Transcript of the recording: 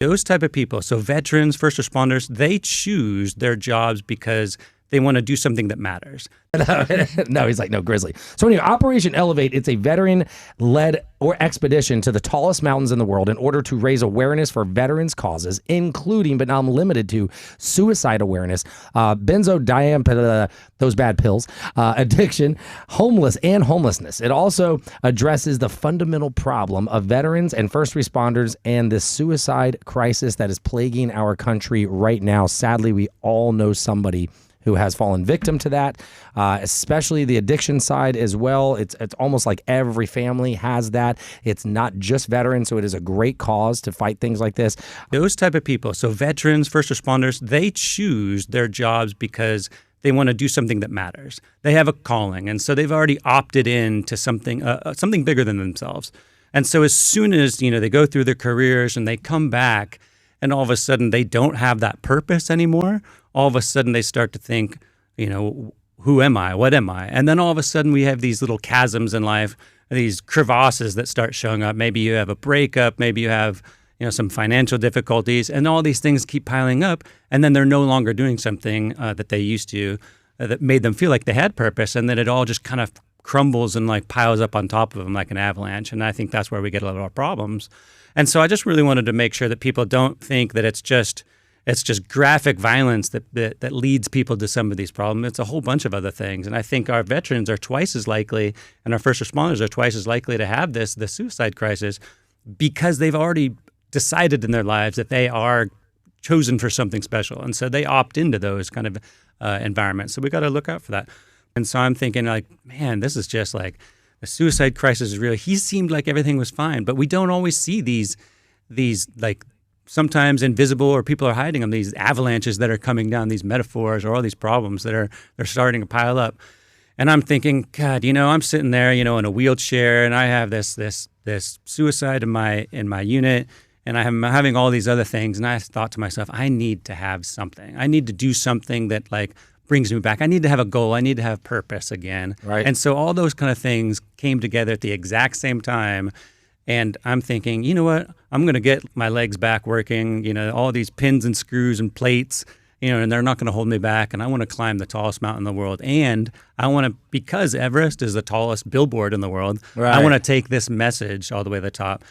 Those type of people, so veterans, first responders, they choose their jobs because they want to do something that matters. No, he's like, no, Grizzly. So anyway, Operation Elevate, it's a veteran-led expedition to the tallest mountains in the world in order to raise awareness for veterans' causes, including, but not limited to, suicide awareness, benzodiazepine, those bad pills, addiction, homelessness. It also addresses the fundamental problem of veterans and first responders and the suicide crisis that is plaguing our country right now. Sadly, we all know somebody who has fallen victim to that, especially the addiction side as well. It's almost like every family has that. It's not just veterans, so it is a great cause to fight things like this. Those type of people, so veterans, first responders, they choose their jobs because they want to do something that matters. They have a calling, and so they've already opted in to something bigger than themselves. And so as soon as they go through their careers and they come back, and all of a sudden they don't have that purpose anymore, all of a sudden they start to think, who am I? What am I? And then all of a sudden we have these little chasms in life, these crevasses that start showing up. Maybe you have a breakup, maybe you have some financial difficulties, and all these things keep piling up, and then they're no longer doing something that they used to that made them feel like they had purpose, and then it all just kind of crumbles and like piles up on top of them like an avalanche. And I think that's where we get a lot of our problems. And so I just really wanted to make sure that people don't think that it's just graphic violence that leads people to some of these problems. It's a whole bunch of other things. And I think our veterans are twice as likely, and our first responders are twice as likely to have the suicide crisis, because they've already decided in their lives that they are chosen for something special. And so they opt into those kind of environments. So we got to look out for that. And so I'm thinking like, man, this is just like, the suicide crisis is real. He seemed like everything was fine, but we don't always see these like sometimes invisible, or people are hiding them, these avalanches that are coming down, these metaphors or all these problems that they're starting to pile up. And I'm thinking, God, I'm sitting there, in a wheelchair, and I have this suicide in my unit, and I'm having all these other things. And I thought to myself, I need to have something. I need to do something that like brings me back. I need to have a goal. I need to have purpose again. Right. And so all those kind of things came together at the exact same time. And I'm thinking, you know what? I'm going to get my legs back working, all these pins and screws and plates, and they're not going to hold me back. And I want to climb the tallest mountain in the world. And I want to, because Everest is the tallest billboard in the world, right, I want to take this message all the way to the top.